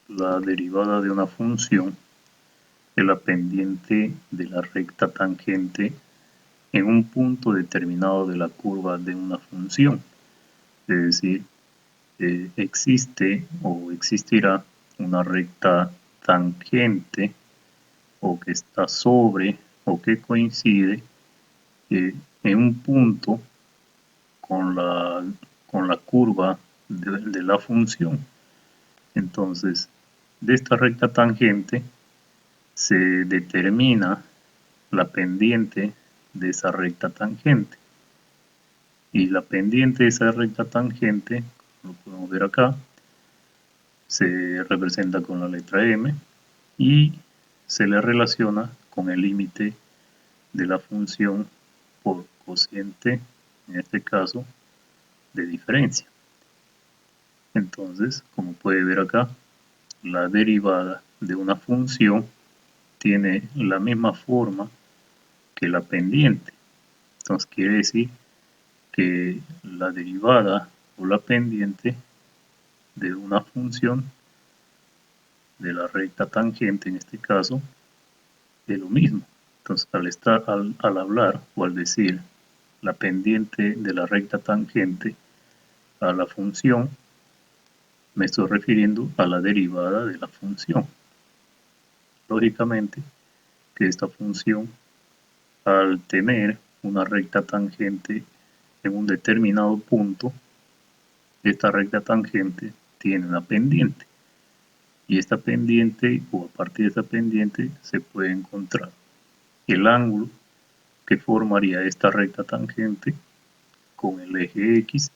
la derivada de una función es la pendiente de la recta tangente en un punto determinado de la curva de una función. Es decir, existe o existirá una recta tangente o que está sobre o que coincide en un punto con la curva de la función. Entonces, de esta recta tangente se determina la pendiente de esa recta tangente. Y la pendiente de esa recta tangente, como lo podemos ver acá, se representa con la letra M y se le relaciona con el límite de la función por cociente, en este caso, de diferencia. Entonces, como puede ver acá, la derivada de una función tiene la misma forma que la pendiente. Entonces quiere decir que la derivada o la pendiente de una función de la recta tangente en este caso es lo mismo. Entonces al hablar o al decir la pendiente de la recta tangente a la función, me estoy refiriendo a la derivada de la función. Lógicamente que esta función, al tener una recta tangente en un determinado punto, esta recta tangente tiene una pendiente. Y esta pendiente, o a partir de esta pendiente, se puede encontrar el ángulo que formaría esta recta tangente con el eje X,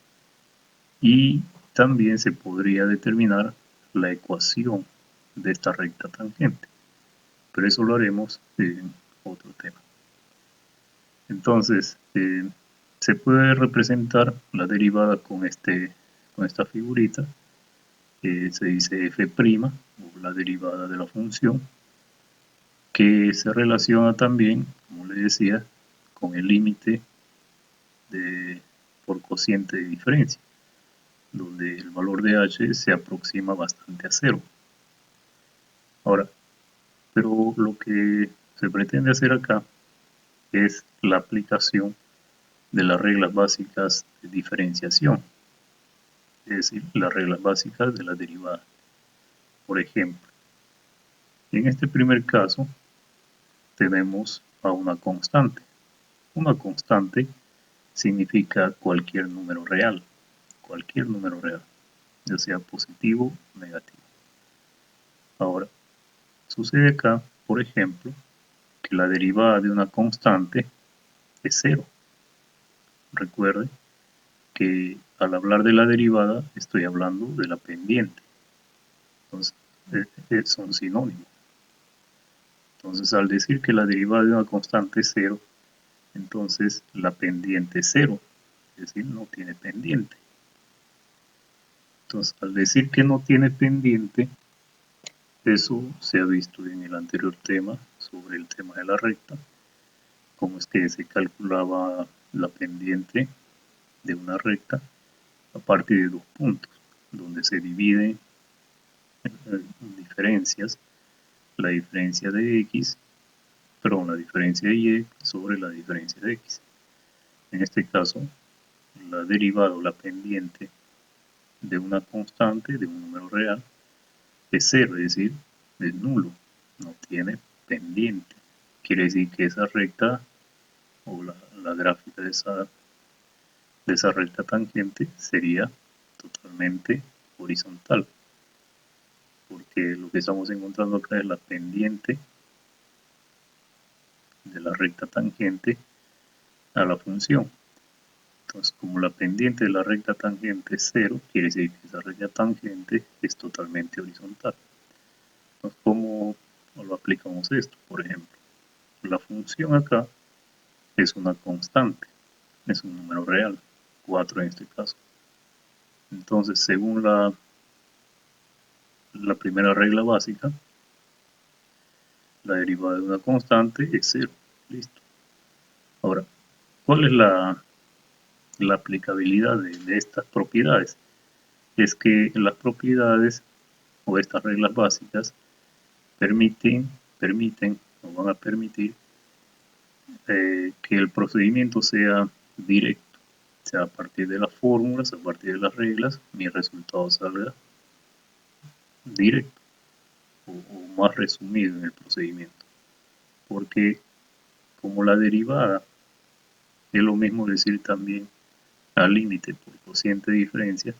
y también se podría determinar la ecuación de esta recta tangente. Pero eso lo haremos en otro tema. Entonces, se puede representar la derivada con esta figurita, se dice f', o la derivada de la función, que se relaciona también, como les decía, con el límite por cociente de diferencia, donde el valor de h se aproxima bastante a cero. Ahora, pero lo que se pretende hacer acá es la aplicación de las reglas básicas de diferenciación, es decir, las reglas básicas de la derivada. Por ejemplo, en este primer caso tenemos a una constante. Una constante significa cualquier número real, ya sea positivo o negativo. Ahora, sucede acá, por ejemplo, que la derivada de una constante es cero. Recuerde que al hablar de la derivada estoy hablando de la pendiente. Entonces, son sinónimos. Entonces, al decir que la derivada de una constante es cero, entonces la pendiente es cero, es decir, no tiene pendiente. Entonces, al decir que no tiene pendiente, eso se ha visto en el anterior tema sobre el tema de la recta, cómo es que se calculaba la pendiente de una recta a partir de dos puntos, donde se divide diferencias, la diferencia de x, la diferencia de y sobre la diferencia de x. En este caso, la derivada o la pendiente de una constante, de un número real, es cero, es decir, es nulo, no tiene pendiente. Quiere decir que esa recta o la gráfica de esa recta tangente sería totalmente horizontal, porque lo que estamos encontrando acá es la pendiente de la recta tangente a la función. Entonces, como la pendiente de la recta tangente es cero, quiere decir que esa recta tangente es totalmente horizontal. Entonces, ¿cómo lo aplicamos esto? Por ejemplo, la función acá es una constante, es un número real, 4 en este caso. Entonces, según la primera regla básica, la derivada de una constante es cero. Listo. Ahora, ¿cuál es la aplicabilidad de estas propiedades? Es que las propiedades o estas reglas básicas permiten o van a permitir que el procedimiento sea directo. O sea, a partir de las fórmulas, a partir de las reglas, mi resultado salga directo o más resumido en el procedimiento. Porque como la derivada es lo mismo decir también al límite por cociente de diferencia,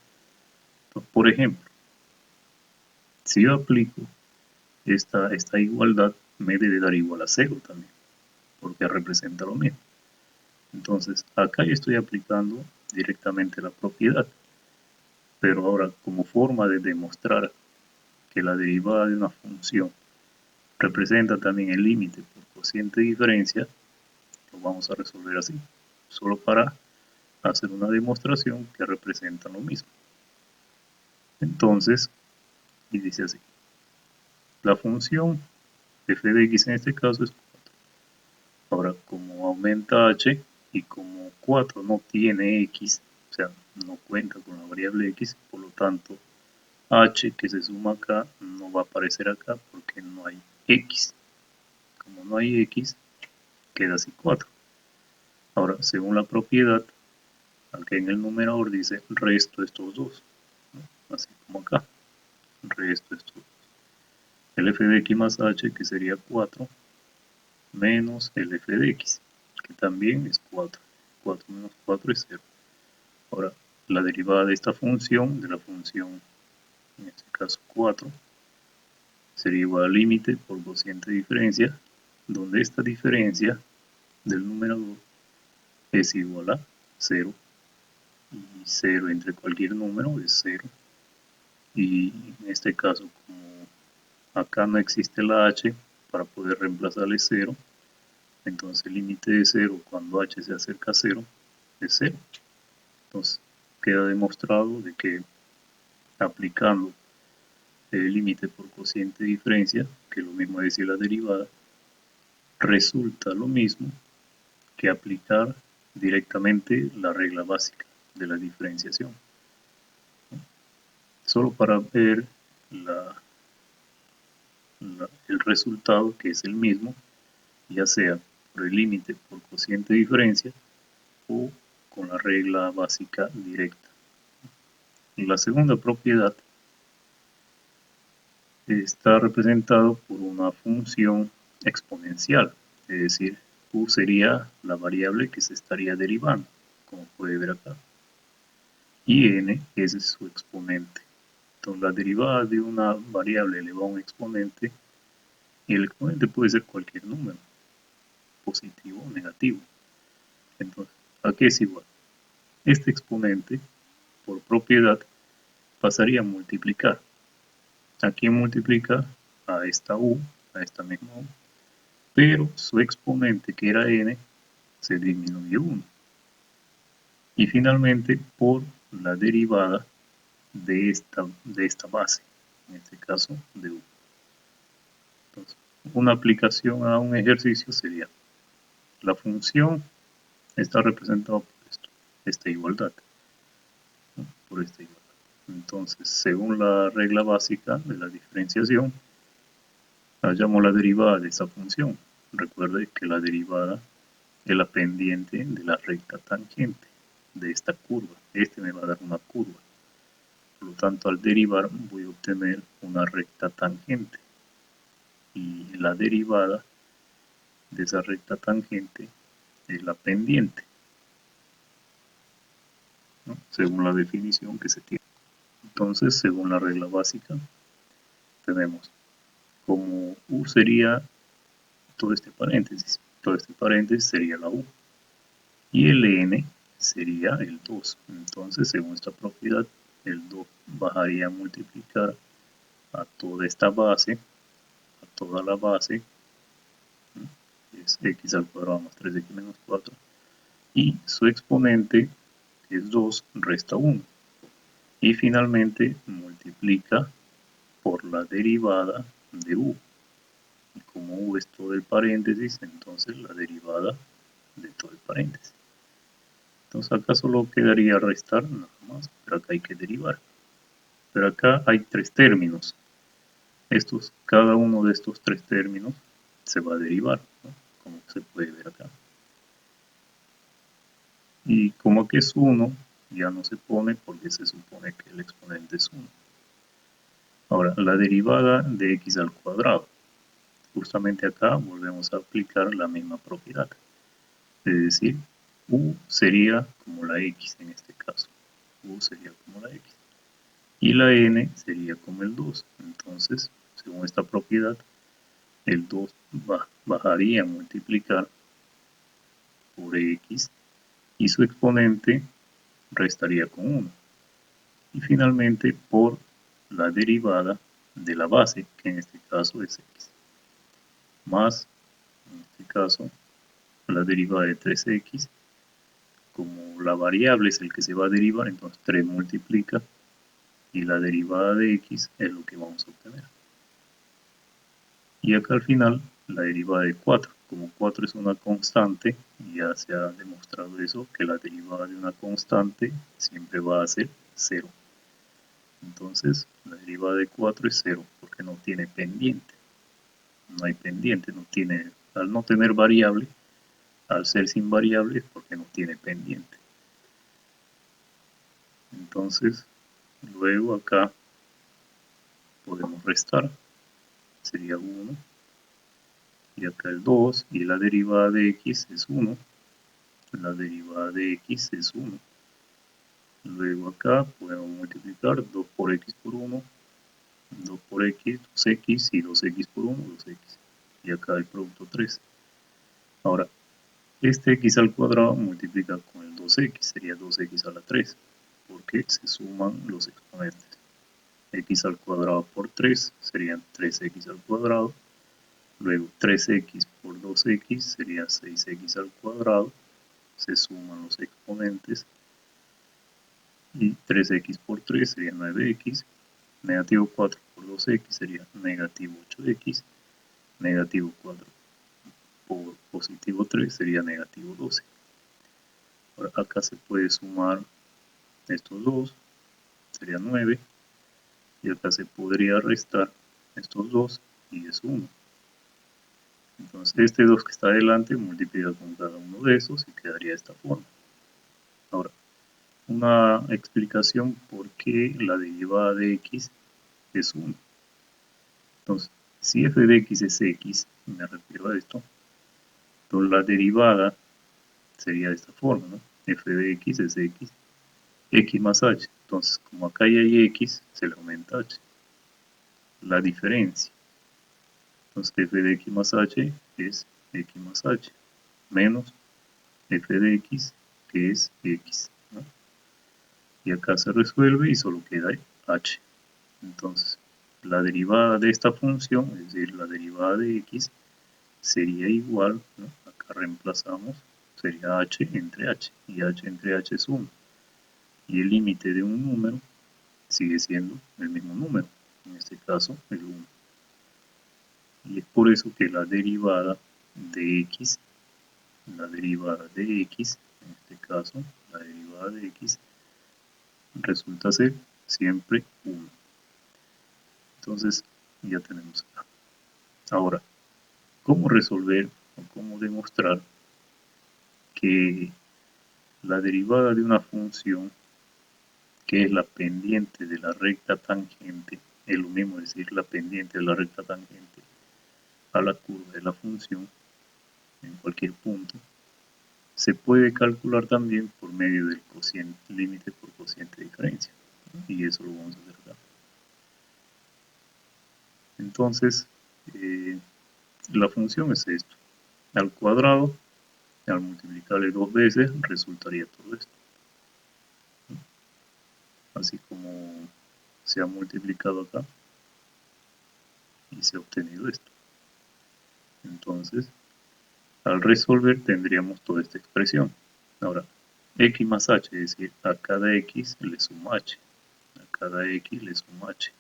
pues, por ejemplo, si yo aplico esta igualdad, me debe dar igual a 0 también, porque representa lo mismo. Entonces, acá yo estoy aplicando directamente la propiedad, pero ahora como forma de demostrar que la derivada de una función representa también el límite por cociente de diferencia, lo vamos a resolver así, solo para hacer una demostración que representa lo mismo. Entonces, y dice así, la función f de x en este caso es 4. Ahora, como aumenta h y como 4 no tiene x, o sea, no cuenta con la variable x, por lo tanto, h que se suma acá no va a aparecer acá porque no hay x. Como no hay x, queda así 4. Ahora, según la propiedad, aquí en el numerador dice resto estos dos, ¿no? Así como acá, resto estos dos. El f de x más h, que sería 4, menos el f de x, que también es 4. 4 menos 4 es 0. Ahora, la derivada de esta función, de la función, en este caso 4, sería igual al límite por cociente de diferencia, donde esta diferencia del numerador es igual a 0, y 0 entre cualquier número es 0, y en este caso, como acá no existe la h, para poder reemplazarle 0, entonces el límite de 0 cuando h se acerca a 0 es 0. Entonces queda demostrado de que aplicando el límite por cociente de diferencia, que lo mismo es decir la derivada, resulta lo mismo que aplicar directamente la regla básica de la diferenciación. Solo para ver el resultado, que es el mismo, ya sea por el límite por cociente de diferencia o con la regla básica directa. Y la segunda propiedad está representado por una función exponencial, es decir, u sería la variable que se estaría derivando, como puede ver acá, y n es su exponente. Entonces la derivada de una variable elevada a un exponente, y el exponente puede ser cualquier número, positivo o negativo. Entonces, ¿a qué es igual? Este exponente, por propiedad, pasaría a multiplicar. Aquí multiplica a esta u, a esta misma u, pero su exponente, que era n, se disminuye 1. Y finalmente por la derivada de esta base, en este caso de u. Entonces, una aplicación a un ejercicio sería, la función está representada por esto, esta igualdad, ¿no? Por esta igualdad. Entonces, según la regla básica de la diferenciación, hallamos la derivada de esa función. Recuerde que la derivada es la pendiente de la recta tangente de esta curva. Este me va a dar una curva. Por lo tanto, al derivar voy a obtener una recta tangente. Y la derivada de esa recta tangente es la pendiente, ¿no? Según la definición que se tiene. Entonces, según la regla básica, tenemos como u sería todo este paréntesis. Todo este paréntesis sería la u. Y el n sería el 2. Entonces, según esta propiedad, el 2 bajaría a multiplicar a toda esta base, a toda la base, es x al cuadrado más 3x menos 4, y su exponente, que es 2, resta 1. Y finalmente multiplica por la derivada de u. Y como u es todo el paréntesis, entonces la derivada de todo el paréntesis. Entonces acá solo quedaría restar nada más, pero acá hay que derivar. Pero acá hay tres términos. Cada uno de estos tres términos se va a derivar, ¿no? Como se puede ver acá. Y como aquí es 1, ya no se pone porque se supone que el exponente es 1. Ahora, la derivada de x al cuadrado. Justamente acá volvemos a aplicar la misma propiedad. Es decir, u sería como la x en este caso. U sería como la x. Y la n sería como el 2. Entonces, según esta propiedad, el 2 bajaría a multiplicar por x y su exponente restaría con 1. Y finalmente por la derivada de la base, que en este caso es x, más, en este caso, la derivada de 3x. Como la variable es el que se va a derivar, entonces 3 multiplica y la derivada de x es lo que vamos a obtener. Y acá al final la derivada de 4. Como 4 es una constante, ya se ha demostrado eso, que la derivada de una constante siempre va a ser 0. Entonces la derivada de 4 es 0 porque no tiene pendiente. No hay pendiente, al no tener variable, al ser sin variable, porque no tiene pendiente. Entonces, luego acá podemos restar, sería 1, y acá el 2, y la derivada de x es 1, la derivada de x es 1. Luego acá podemos multiplicar 2 por x por 1, 2 por x, 2x, y 2x por 1, 2x. Y acá el producto 3. Ahora, este x al cuadrado multiplica con el 2x, sería 2x a la 3, porque se suman los exponentes. X al cuadrado por 3 serían 3x al cuadrado. Luego 3x por 2x sería 6x al cuadrado. Se suman los exponentes. Y 3x por 3 sería 9x. Negativo 4 por 2x sería negativo 8x. Negativo 4 por positivo 3 sería negativo 12. Ahora acá se puede sumar estos dos, sería 9. Y acá se podría restar estos dos y es 1. Entonces este 2 que está adelante multiplica con cada uno de esos y quedaría de esta forma. Ahora, una explicación por qué la derivada de x es 1. Entonces, si f de x es x, me refiero a esto, entonces la derivada sería de esta forma, ¿no? F de x es x más h. Entonces, como acá ya hay x, se le aumenta h. La diferencia. Entonces, f de x más h es x más h, menos f de x, que es x, ¿no? Y acá se resuelve y solo queda h. Entonces, la derivada de esta función, es decir, la derivada de x, sería igual, ¿no? Acá reemplazamos, sería h entre h, y h entre h es 1. Y el límite de un número sigue siendo el mismo número, en este caso el 1. Y es por eso que la derivada de x, en este caso, la derivada de x, resulta ser siempre 1. Entonces, ya tenemos acá. Ahora, ¿cómo resolver o cómo demostrar que la derivada de una función que es la pendiente de la recta tangente, es lo mismo decir la pendiente de la recta tangente a la curva de la función en cualquier punto, se puede calcular también por medio del cociente límite por cociente de diferencia? Y eso lo vamos a hacer acá. Entonces, la función es esto. Al cuadrado, al multiplicarle 2 veces, resultaría todo esto. Así como se ha multiplicado acá y se ha obtenido esto. Entonces, al resolver tendríamos toda esta expresión. Ahora, x más h, es decir, a cada x le sumo h. A cada x le sumo h.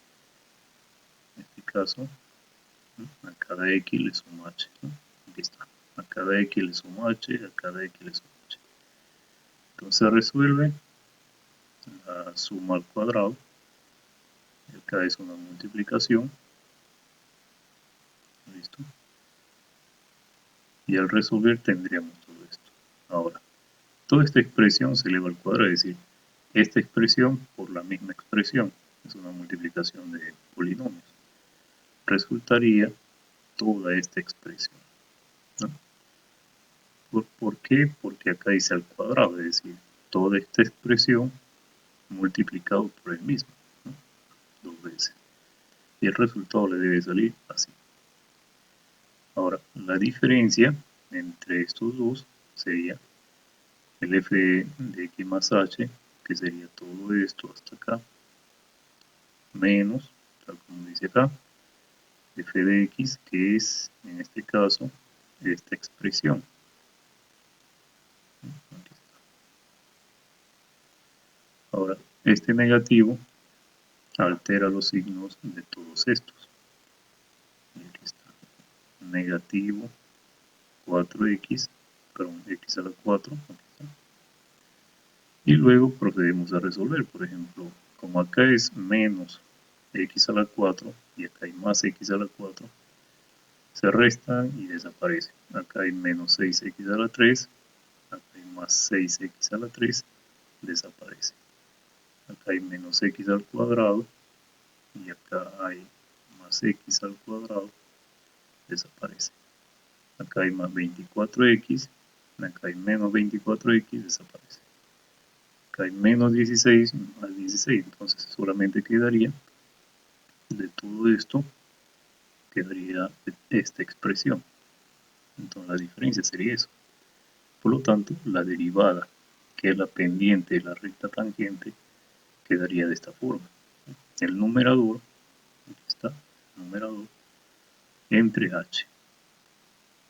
En este caso, a cada x le sumo h. Aquí está. A cada x le sumo h, a cada x le sumo h. Entonces resuelve la suma al cuadrado. Acá es una multiplicación. ¿listo? Y al resolver tendríamos todo esto. Ahora, toda esta expresión se eleva al cuadrado, es decir, esta expresión por la misma expresión, es una multiplicación de polinomios, resultaría toda esta expresión, ¿no? ¿Por qué? Porque acá dice al cuadrado, es decir, toda esta expresión multiplicado por el mismo, ¿no? 2 veces. Y el resultado le debe salir así. Ahora, la diferencia entre estos dos sería el f de x más h, que sería todo esto hasta acá, menos, tal como dice acá, f de x, que es, en este caso, esta expresión. Ahora, este negativo altera los signos de todos estos. Y aquí está, negativo 4x, perdón, x a la 4, aquí está. Y luego procedemos a resolver, por ejemplo, como acá es menos x a la 4 y acá hay más x a la 4, se restan y desaparecen. Acá hay menos 6x a la 3, acá hay más 6x a la 3, desaparece. Acá hay menos x al cuadrado y acá hay más x al cuadrado, desaparece. Acá hay más 24x, acá hay menos 24x, desaparece. Acá hay menos 16 más 16, entonces solamente quedaría de todo esto, quedaría esta expresión. Entonces la diferencia sería eso. Por lo tanto, la derivada, que es la pendiente de la recta tangente, quedaría de esta forma. El numerador, aquí está, el numerador, entre h.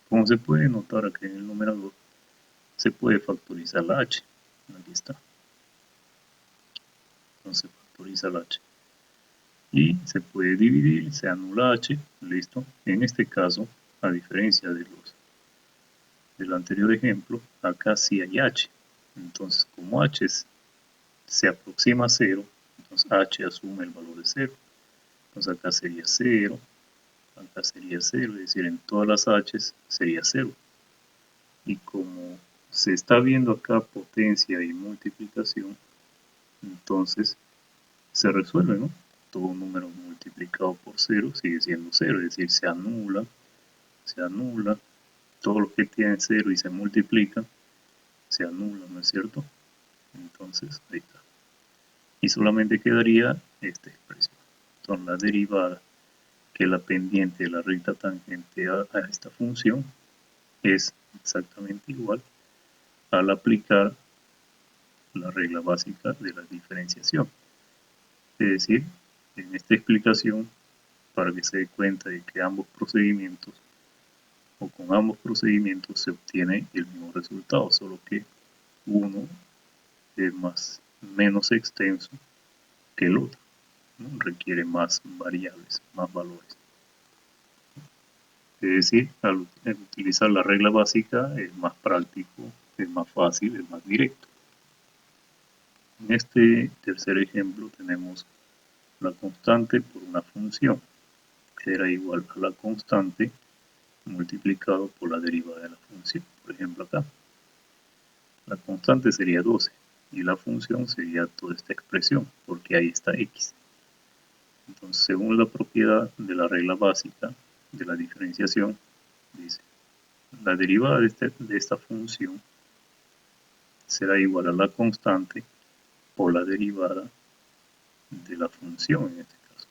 Como se puede notar aquí en el numerador, se puede factorizar la h. Aquí está. Entonces se factoriza la h. Y se puede dividir, se anula h, listo. En este caso, a diferencia del anterior ejemplo, acá sí hay h. Entonces, como h se aproxima a 0, entonces h asume el valor de 0. Entonces acá sería 0, acá sería 0, es decir, en todas las h sería 0. Y como se está viendo acá potencia y multiplicación, entonces se resuelve, ¿no? Todo número multiplicado por 0 sigue siendo 0, es decir, se anula, todo lo que tiene 0 y se multiplica, se anula, ¿no es cierto? Entonces, ahí está. Y solamente quedaría esta expresión. Entonces, la derivada, que es la pendiente de la recta tangente a esta función, es exactamente igual al aplicar la regla básica de la diferenciación. Es decir, en esta explicación, para que se dé cuenta de que ambos procedimientos, o con ambos procedimientos, se obtiene el mismo resultado, solo que uno es menos extenso que el otro, ¿no? Requiere más variables, más valores. Es decir, al utilizar la regla básica es más práctico, es más fácil, es más directo. En este tercer ejemplo tenemos la constante por una función, que será igual a la constante multiplicado por la derivada de la función. Por ejemplo acá, la constante sería 12 y la función sería toda esta expresión, porque ahí está x. Entonces, según la propiedad de la regla básica de la diferenciación, dice, la derivada de esta función será igual a la constante por la derivada de la función en este caso,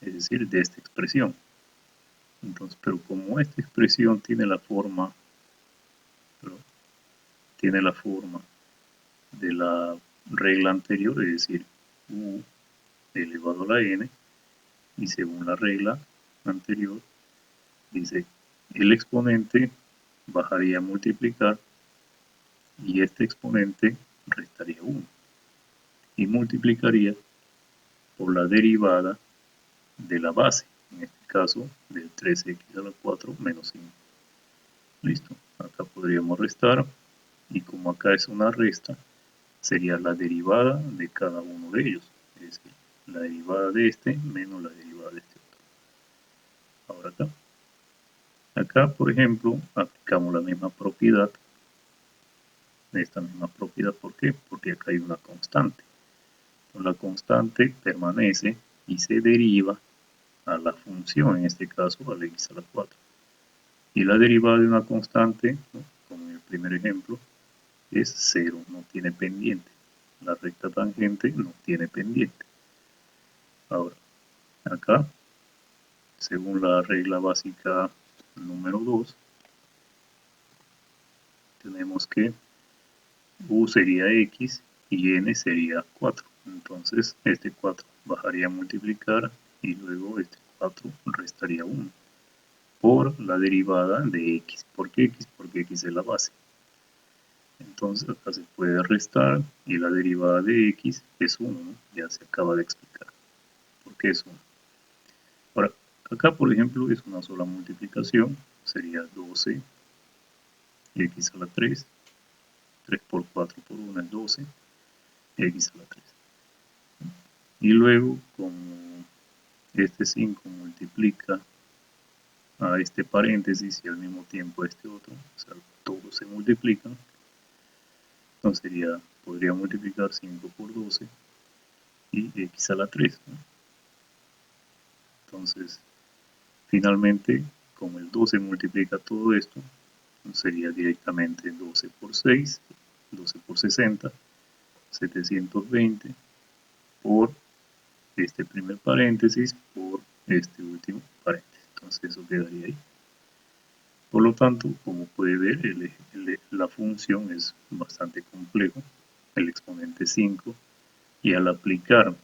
es decir, de esta expresión. Entonces, pero como esta expresión tiene la forma de la regla anterior, es decir, u elevado a la n, y según la regla anterior, dice, el exponente bajaría a multiplicar y este exponente restaría 1 y multiplicaría por la derivada de la base, en este caso del 3x a la 4 menos 5. Listo, acá podríamos restar y como acá es una resta, sería la derivada de cada uno de ellos, es decir, la derivada de este menos la derivada de este otro. Ahora acá por ejemplo aplicamos la misma propiedad, esta misma propiedad. ¿Por qué? Porque acá hay una constante. La constante permanece y se deriva a la función, en este caso al x a la 4. Y la derivada de una constante, ¿no?, como en el primer ejemplo, es 0, no tiene pendiente. La recta tangente no tiene pendiente. Ahora, acá, según la regla básica número 2, tenemos que u sería x y n sería 4. Entonces, este 4 bajaría a multiplicar y luego este 4 restaría 1 por la derivada de x. ¿Por qué x? Porque x es la base. Entonces acá se puede restar y la derivada de x es 1, ¿no? Ya se acaba de explicar por qué es 1. Ahora, acá por ejemplo es una sola multiplicación, sería 12 x a la 3, 3 por 4 por 1 es 12, x a la 3. Y luego, como este 5 multiplica a este paréntesis y al mismo tiempo a este otro, o sea, todos se multiplican, entonces podría multiplicar 5 por 12 y x a la 3, ¿no? Entonces, finalmente, como el 12 multiplica todo esto, sería directamente 12 por 6, 12 por 60, 720 por este primer paréntesis por este último paréntesis. Entonces eso quedaría ahí. Por lo tanto, como puede ver, la función es bastante complejo, el exponente 5, y al aplicar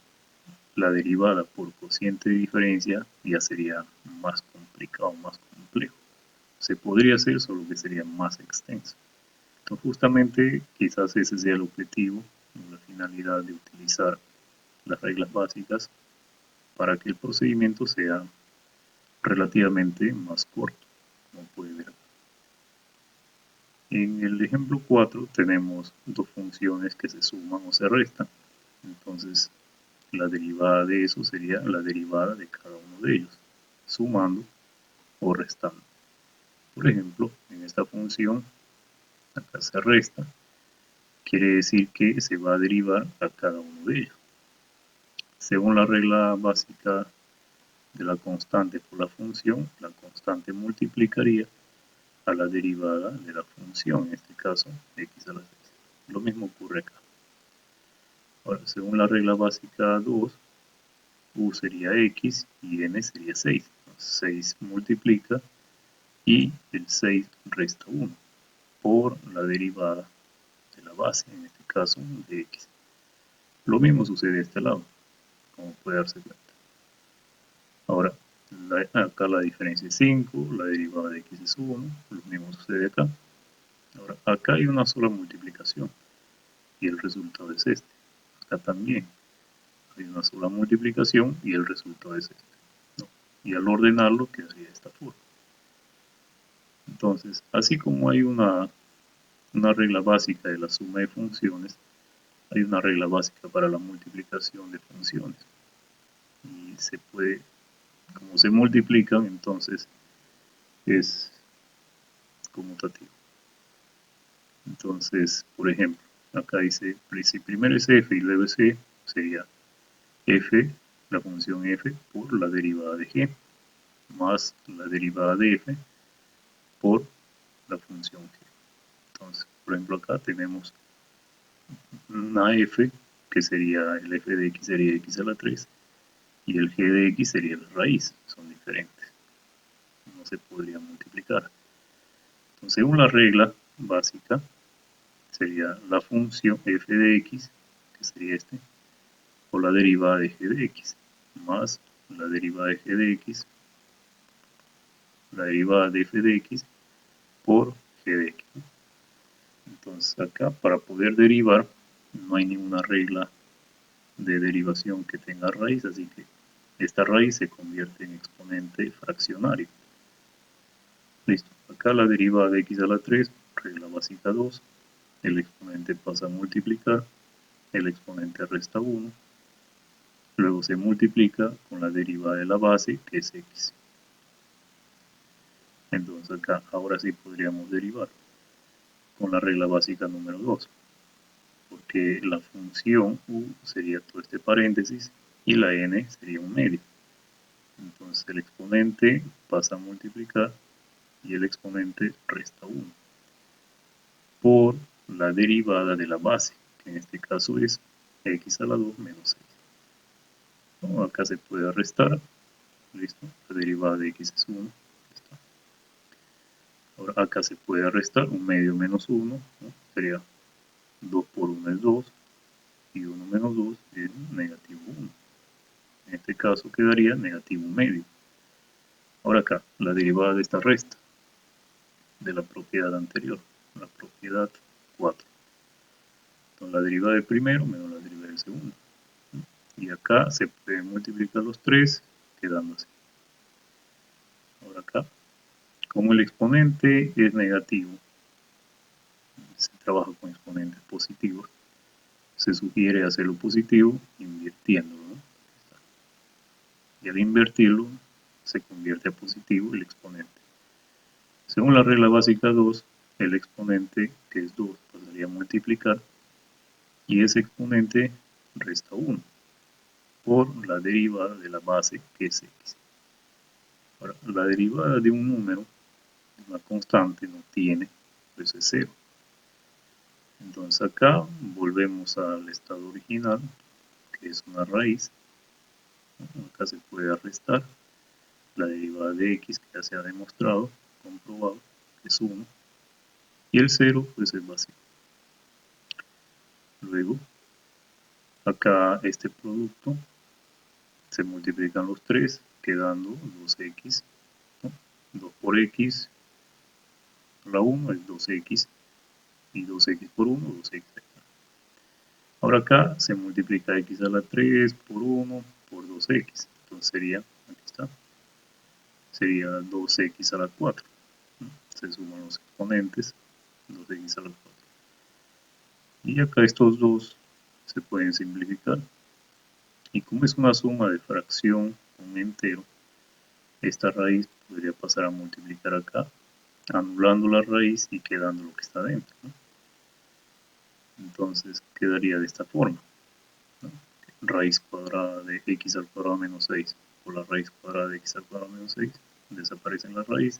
la derivada por cociente de diferencia ya sería más complicado, más complejo. Se podría hacer, solo que sería más extenso. Entonces justamente quizás ese sea el objetivo, la finalidad de utilizar las reglas básicas para que el procedimiento sea relativamente más corto, como puede ver. En el ejemplo 4 tenemos dos funciones que se suman o se restan. Entonces la derivada de eso sería la derivada de cada uno de ellos, sumando o restando. Por ejemplo, en esta función, acá se resta, quiere decir que se va a derivar a cada uno de ellos. Según la regla básica de la constante por la función, la constante multiplicaría a la derivada de la función, en este caso x a la 6. Lo mismo ocurre acá. Ahora, según la regla básica 2, u sería x y n sería 6. 6 multiplica y el 6 resta 1 por la derivada de la base, en este caso de x. Lo mismo sucede de este lado, como puede darse cuenta. Ahora, acá la diferencia es 5, la derivada de x es 1, lo mismo sucede acá. Ahora, acá hay una sola multiplicación y el resultado es este. Acá también hay una sola multiplicación y el resultado es este, ¿no? Y al ordenarlo quedaría de esta forma. Entonces, así como hay una regla básica de la suma de funciones, hay una regla básica para la multiplicación de funciones. Y se puede, como se multiplican, entonces es conmutativo. Entonces, por ejemplo, acá dice, si primero es f y luego es g, sería f, la función f, por la derivada de g, más la derivada de f por la función g. Entonces, por ejemplo, acá tenemos una f, que sería el f de x sería x a la 3, y el g de x sería la raíz, son diferentes. No se podría multiplicar. Entonces, según la regla básica, sería la función f de x, que sería este, por la derivada de g de x, más la derivada de g de x, la derivada de f de x por g de x. Entonces acá, para poder derivar, no hay ninguna regla de derivación que tenga raíz, así que esta raíz se convierte en exponente fraccionario. Listo, acá la derivada de x a la 3, regla básica 2, el exponente pasa a multiplicar, el exponente resta 1, luego se multiplica con la derivada de la base, que es x. Entonces acá ahora sí podríamos derivar con la regla básica número 2, porque la función u sería todo este paréntesis y la n sería un medio. Entonces el exponente pasa a multiplicar y el exponente resta 1 por la derivada de la base, que en este caso es x a la 2 menos 6. ¿No? Acá se puede restar, listo, la derivada de x es 1. Ahora acá se puede restar un medio menos 1, ¿no? Sería 2 por 1 es 2 y 1 menos 2 es negativo 1. En este caso quedaría negativo medio. Ahora acá, la derivada de esta resta de la propiedad anterior, la propiedad 4. Entonces la derivada del primero menos la derivada del segundo. Y acá se pueden multiplicar los tres, quedando así. Ahora acá, como el exponente es negativo, se trabaja con exponentes positivos, se sugiere hacerlo positivo invirtiéndolo, ¿no? Y al invertirlo, se convierte a positivo el exponente. Según la regla básica 2, el exponente, que es 2, pasaría a multiplicar y ese exponente resta 1 por la derivada de la base, que es x. Ahora, la derivada de un número, una constante, no tiene, pues es 0. Entonces acá volvemos al estado original, que es una raíz. Acá se puede restar la derivada de x, que ya se ha demostrado, comprobado, que es 1. Y el 0 pues es vacío. Luego, acá este producto se multiplican los 3, quedando 2x, ¿no? 2 por x, la 1 es 2x, y 2x por 1, 2x. Ahora acá se multiplica x a la 3 por 1 por 2x, entonces sería, aquí está, sería 2x a la 4. Se suman los exponentes, 2x a la 4. Y acá estos dos se pueden simplificar. Y como es una suma de fracción con entero, esta raíz podría pasar a multiplicar acá, anulando la raíz y quedando lo que está dentro, ¿no? Entonces quedaría de esta forma, ¿no? Raíz cuadrada de x al cuadrado menos 6 por la raíz cuadrada de x al cuadrado menos 6, desaparece la raíz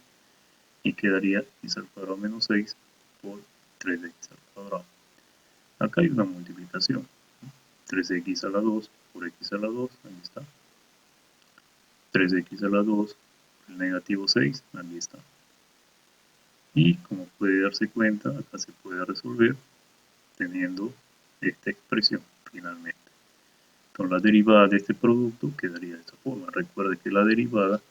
y quedaría x al cuadrado menos 6 por 3x al cuadrado. Acá hay una multiplicación, ¿no? 3x a la 2 por x a la 2, ahí está. 3x a la 2 por el negativo 6, aquí está. Y como puede darse cuenta, acá se puede resolver teniendo esta expresión finalmente. Entonces la derivada de este producto quedaría de esta forma. Recuerde que la derivada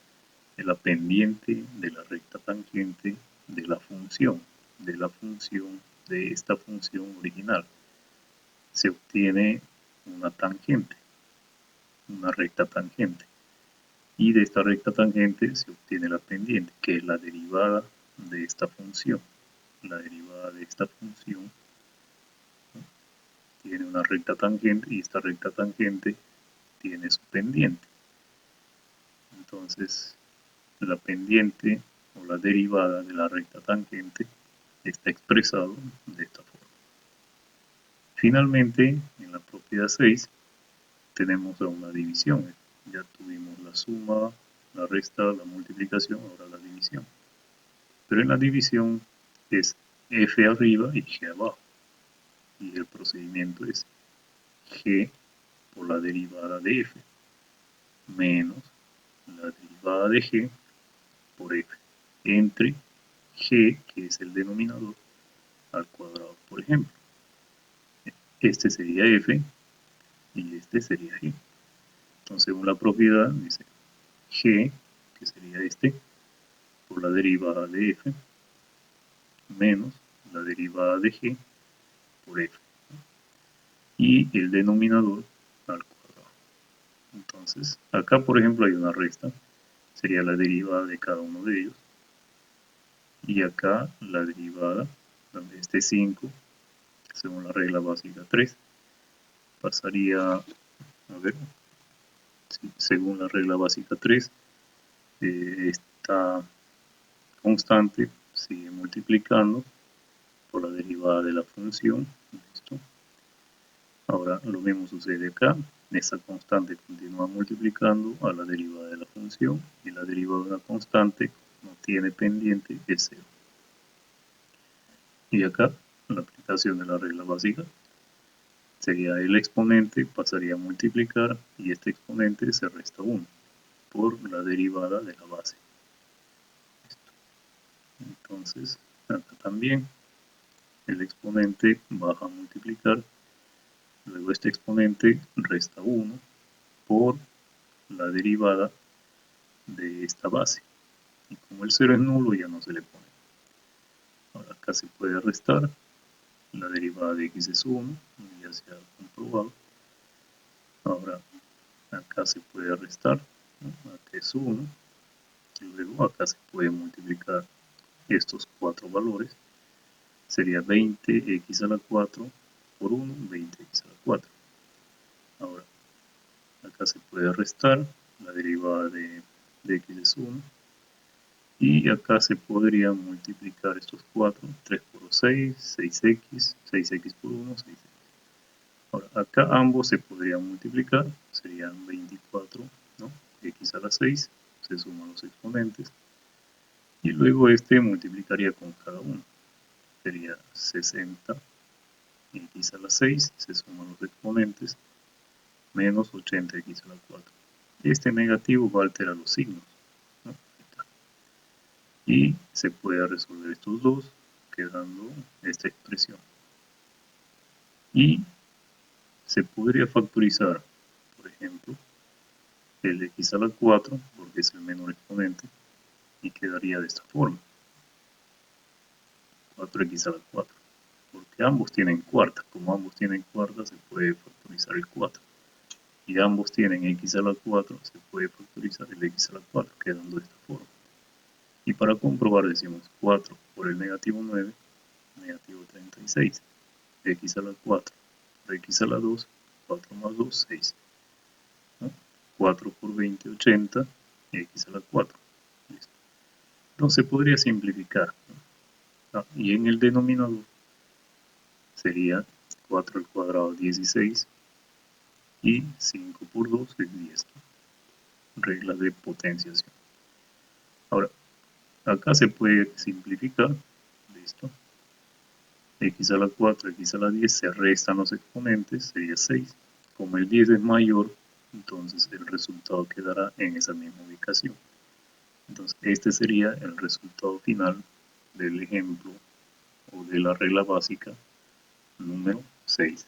es la pendiente de la recta tangente de la función de esta función original. Se obtiene una tangente, una recta tangente. Y de esta recta tangente se obtiene la pendiente, que es la derivada de esta función. La derivada de esta función tiene una recta tangente y esta recta tangente tiene su pendiente. Entonces, la pendiente o la derivada de la recta tangente está expresado de esta forma. Finalmente, en la propiedad 6, tenemos una división. Ya tuvimos la suma, la resta, la multiplicación, ahora la división. Pero en la división es f arriba y g abajo. Y el procedimiento es g por la derivada de f menos la derivada de g por f entre g, que es el denominador, al cuadrado, por ejemplo. Este sería f y este sería g. Entonces, según la propiedad, dice g, que sería este, por la derivada de f menos la derivada de g por f. Y el denominador al cuadrado. Entonces, acá por ejemplo hay una resta, sería la derivada de cada uno de ellos. Y acá la derivada de este 5, según la regla básica 3, pasaría, a ver, sí, según la regla básica 3, esta constante sigue multiplicando por la derivada de la función. ¿Listo? Ahora lo mismo sucede acá. Esta constante continúa multiplicando a la derivada de la función y la derivada de una constante no tiene pendiente, es 0. Y acá la aplicación de la regla básica sería el exponente pasaría a multiplicar y este exponente se resta 1 por la derivada de la base. Entonces acá también el exponente baja a multiplicar, luego este exponente resta 1 por la derivada de esta base. Y como el 0 es nulo, ya no se le pone. Ahora acá se puede restar, la derivada de x es 1, ya se ha comprobado. Ahora acá se puede restar, ¿no? Acá es 1, y luego acá se puede multiplicar estos 4 valores. Sería 20x a la 4 por 1, 20x a la 4. Ahora acá se puede restar, la derivada de x es 1. Y acá se podría multiplicar estos 4, 3 por 6, 6x, 6x por 1, 6x. Ahora, acá ambos se podrían multiplicar, serían 24, ¿no? X a la 6, se suman los exponentes. Y luego este multiplicaría con cada uno. Sería 60, x a la 6, se suman los exponentes, menos 80x a la 4. Este negativo va a alterar los signos, ¿no? Y se puede resolver estos dos quedando esta expresión. Y se podría factorizar, por ejemplo, el x a la 4, porque es el menor exponente, y quedaría de esta forma. 4x a la 4, porque ambos tienen cuarta. Como ambos tienen cuarta, se puede factorizar el 4. Y ambos tienen x a la 4, se puede factorizar el x a la 4, quedando de esta forma. Y para comprobar decimos 4 por el negativo 9, negativo 36, x a la 4 por x a la 2, 4 más 2, 6. ¿No? 4 por 20, 80, x a la 4. Listo. Entonces podría simplificar, ¿no? Ah, y en el denominador sería 4 al cuadrado 16 y 5 por 2 es 10. ¿No? Regla de potenciación. Ahora, acá se puede simplificar, listo. X a la 4, x a la 10, se restan los exponentes, sería 6. Como el 10 es mayor, entonces el resultado quedará en esa misma ubicación. Entonces este sería el resultado final del ejemplo o de la regla básica número 6.